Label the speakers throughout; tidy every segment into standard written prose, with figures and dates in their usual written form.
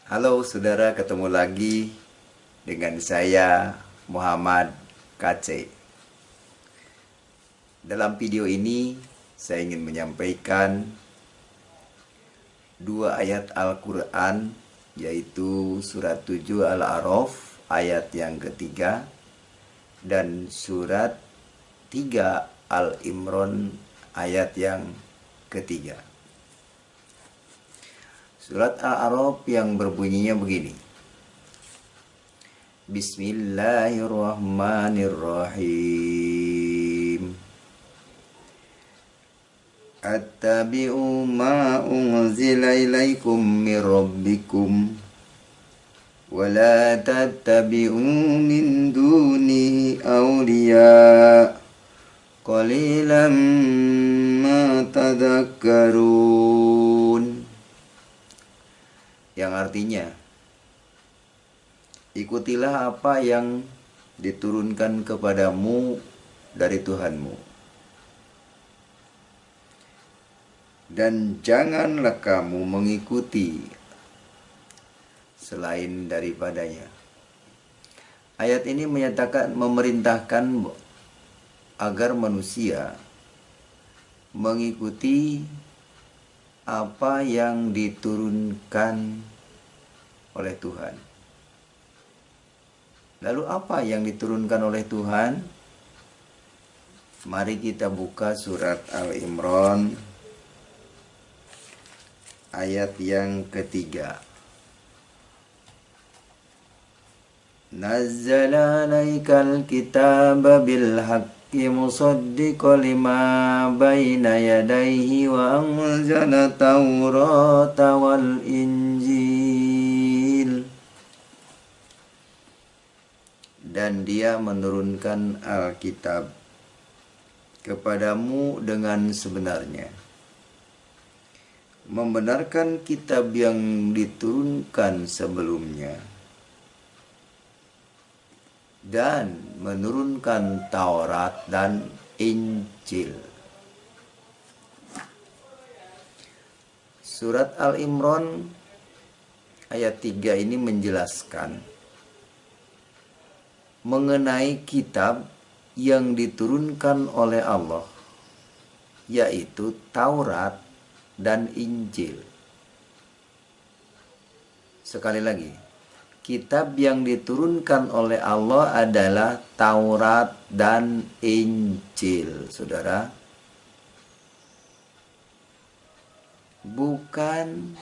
Speaker 1: Halo saudara, ketemu lagi dengan saya Muhammad KC. Dalam video ini saya ingin menyampaikan dua ayat Al-Quran, yaitu surat 7 Al-A'raf ayat yang ketiga dan surat 3 Al-Imran ayat yang ketiga. Surat Al-A'raf yang berbunyinya begini. Bismillahirrahmanirrahim. Attabi'u ma unzila ilaikum min rabbikum wa la tattabi'u min dunihi awliya qalilan ma tadhakkarun. Yang artinya, ikutilah apa yang diturunkan kepadamu dari Tuhanmu, dan janganlah kamu mengikuti selain daripadanya. Ayat ini memerintahkan agar manusia mengikuti apa yang diturunkan oleh Tuhan. Lalu apa yang diturunkan oleh Tuhan? Mari kita buka surat Al-Imran ayat yang ketiga. Nazzala alaikal kitaba bil haqqi musaddiqan lima baina yadayhi wa anzala taurata wal injil. Dan dia menurunkan Alkitab kepadamu dengan sebenarnya, membenarkan kitab yang diturunkan sebelumnya, dan menurunkan Taurat dan Injil. Surat Al-Imran ayat 3 ini menjelaskan mengenai kitab yang diturunkan oleh Allah, yaitu Taurat dan Injil. Sekali lagi, kitab yang diturunkan oleh Allah adalah Taurat dan Injil, saudara. Bukan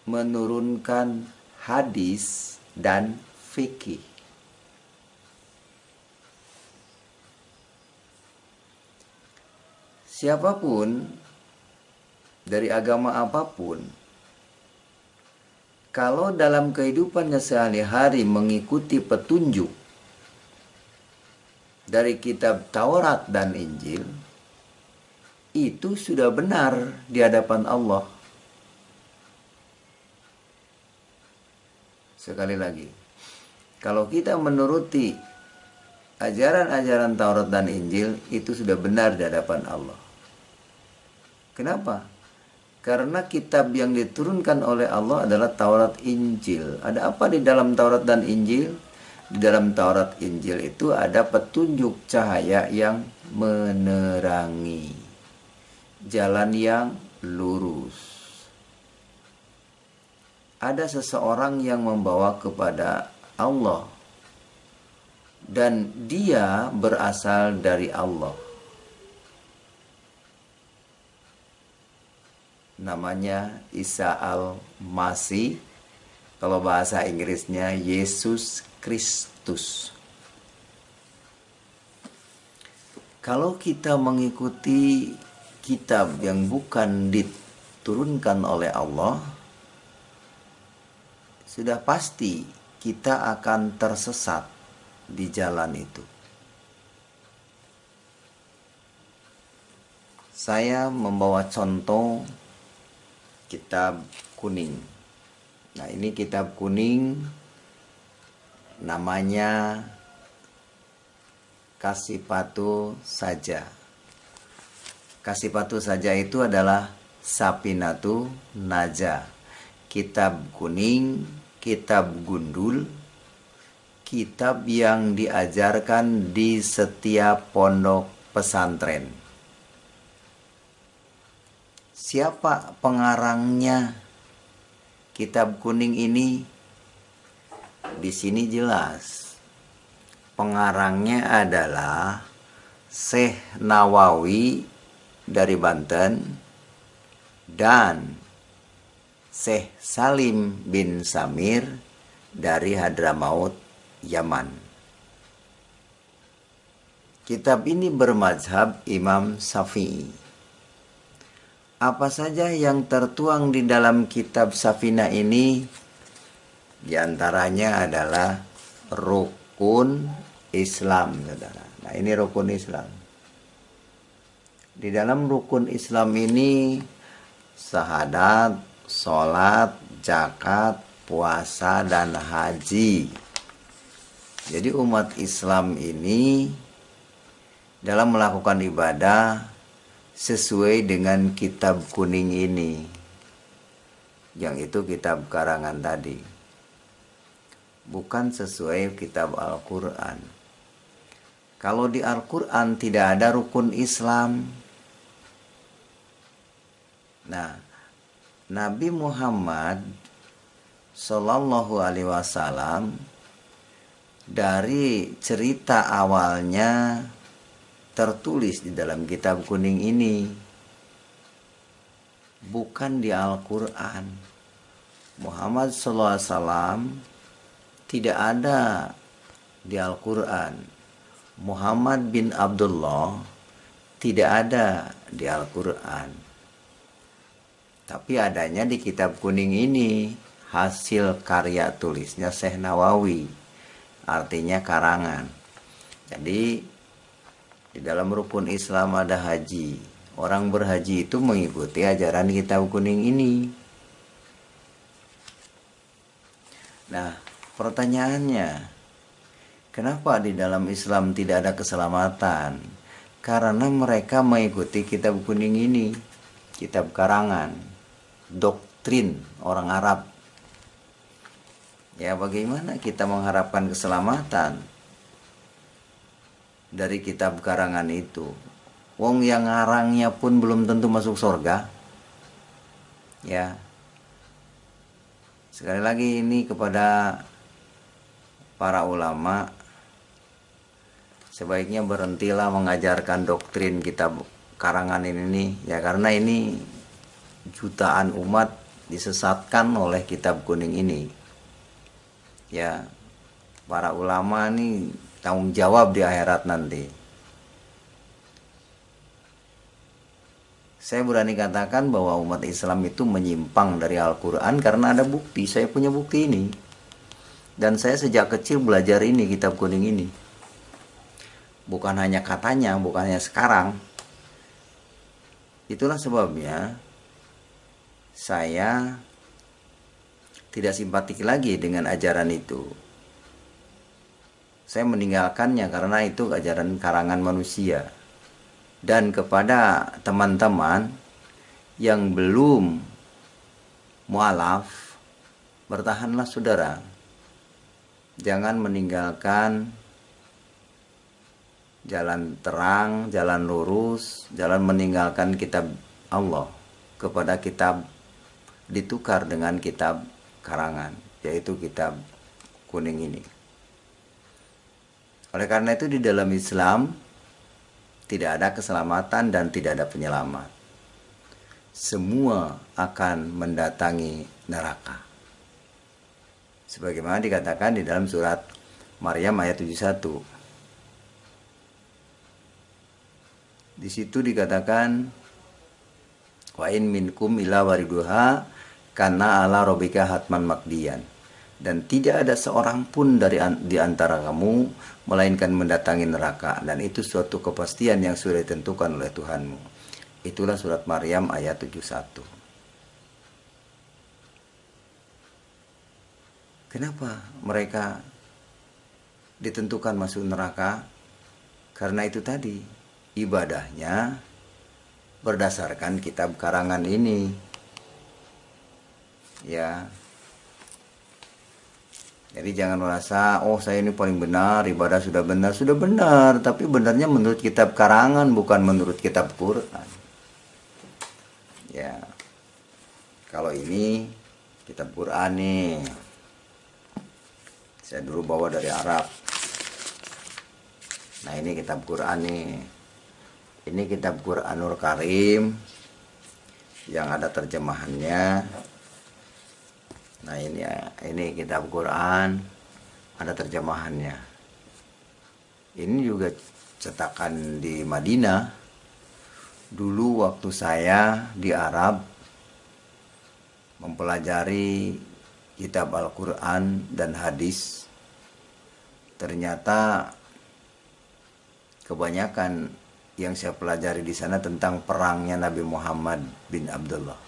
Speaker 1: menurunkan hadis dan fikih. Siapapun dari agama apapun, kalau dalam kehidupannya sehari-hari mengikuti petunjuk dari kitab Taurat dan Injil, itu sudah benar di hadapan Allah. Sekali lagi, kalau kita menuruti ajaran-ajaran Taurat dan Injil, itu sudah benar di hadapan Allah. Kenapa? Karena kitab yang diturunkan oleh Allah adalah Taurat Injil. Ada apa di dalam Taurat dan Injil? Di dalam Taurat Injil itu ada petunjuk cahaya yang menerangi jalan yang lurus. Ada seseorang yang membawa kepada Allah, dan dia berasal dari Allah. Namanya Isa Al-Masih, kalau bahasa Inggrisnya Yesus Kristus. Kalau kita mengikuti kitab yang bukan diturunkan oleh Allah, sudah pasti kita akan tersesat di jalan itu. Saya membawa contoh kitab kuning. Nah, ini kitab kuning, namanya Kasifatu Saja. Kasifatu Saja itu adalah Sapinatu Najah, kitab kuning, kitab gundul, kitab yang diajarkan di setiap pondok pesantren. Siapa pengarangnya kitab kuning ini? Di sini jelas. Pengarangnya adalah Syekh Nawawi dari Banten dan Syekh Salim bin Samir dari Hadramaut, Yaman. Kitab ini bermazhab Imam Syafi'i. Apa saja yang tertuang di dalam kitab Safina ini? Di antaranya adalah rukun Islam, saudara. Nah, ini rukun Islam. Di dalam rukun Islam ini syahadat, sholat, zakat, puasa, dan haji. Jadi umat Islam ini dalam melakukan ibadah sesuai dengan kitab kuning ini, yang itu kitab karangan tadi, bukan sesuai kitab Al-Quran. Kalau di Al-Quran tidak ada rukun Islam. Nah, Nabi Muhammad Sallallahu Alaihi Wasallam dari cerita awalnya tertulis di dalam kitab kuning ini, bukan di Al-Quran. Muhammad SAW tidak ada di Al-Quran. Muhammad bin Abdullah tidak ada di Al-Quran. Tapi adanya di kitab kuning ini, hasil karya tulisnya Syekh Nawawi, artinya karangan. Jadi di dalam rukun Islam ada haji. Orang berhaji itu mengikuti ajaran kitab kuning ini. Nah, pertanyaannya, kenapa di dalam Islam tidak ada keselamatan? Karena mereka mengikuti kitab kuning ini, kitab karangan, doktrin orang Arab. Ya, bagaimana kita mengharapkan keselamatan dari kitab karangan itu? Wong yang ngarangnya pun belum tentu masuk surga. Ya. Sekali lagi ini kepada para ulama, sebaiknya berhentilah mengajarkan doktrin kitab karangan ini ya, karena ini jutaan umat disesatkan oleh kitab kuning ini. Ya. Para ulama ini tanggung jawab di akhirat nanti. Saya berani katakan bahwa umat Islam itu menyimpang dari Al-Quran karena ada bukti. Saya punya bukti ini. Dan saya sejak kecil belajar ini, kitab kuning ini. Bukan hanya katanya, bukan hanya sekarang. Itulah sebabnya saya tidak simpatik lagi dengan ajaran itu. Saya meninggalkannya karena itu ajaran karangan manusia. Dan kepada teman-teman yang belum mualaf, bertahanlah saudara. Jangan meninggalkan jalan terang, jalan lurus, jalan meninggalkan kitab Allah kepada kitab ditukar dengan kitab karangan, yaitu kitab kuning ini. Oleh karena itu di dalam Islam tidak ada keselamatan dan tidak ada penyelamat. Semua akan mendatangi neraka. Sebagaimana dikatakan di dalam surat Maryam ayat 71. Di situ dikatakan wa in minkum illa wariduha kana ala rabbika hatman maqdiyan. Dan tidak ada seorang pun di antara kamu melainkan mendatangi neraka, dan itu suatu kepastian yang sudah ditentukan oleh Tuhanmu. Itulah surat Maryam ayat 71. Kenapa mereka ditentukan masuk neraka? Karena itu tadi, ibadahnya berdasarkan kitab karangan ini. Ya. Jadi jangan merasa, oh saya ini paling benar, ibadah sudah benar, tapi benarnya menurut kitab karangan, bukan menurut kitab Quran. Ya, kalau ini kitab Quran nih, saya dulu bawa dari Arab. Nah ini kitab Quran nih, ini kitab Quranul Karim, yang ada terjemahannya. Nah ini kitab Quran, ada terjemahannya. Ini juga cetakan di Madinah. Dulu waktu saya di Arab mempelajari kitab Al-Quran dan hadis, ternyata kebanyakan yang saya pelajari di sana tentang perangnya Nabi Muhammad bin Abdullah.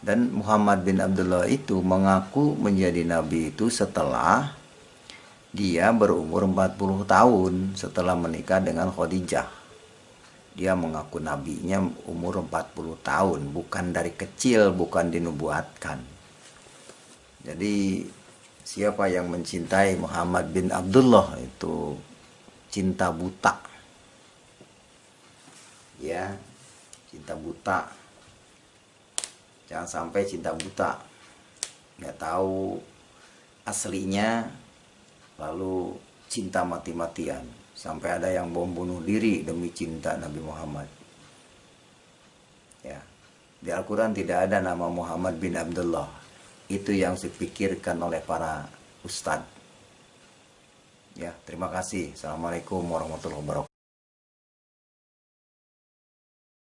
Speaker 1: Dan Muhammad bin Abdullah itu mengaku menjadi nabi itu setelah dia berumur 40 tahun setelah menikah dengan Khadijah. Dia mengaku nabinya umur 40 tahun, bukan dari kecil, bukan dinubuatkan. Jadi siapa yang mencintai Muhammad bin Abdullah itu cinta buta. Ya, cinta buta. Jangan sampai cinta buta, nggak tahu aslinya, lalu cinta mati-matian, sampai ada yang bom bunuh diri demi cinta Nabi Muhammad. Ya, di Al-Quran tidak ada nama Muhammad bin Abdullah. Itu yang dipikirkan oleh para ustadz. Ya, terima kasih. Assalamualaikum warahmatullahi wabarakatuh.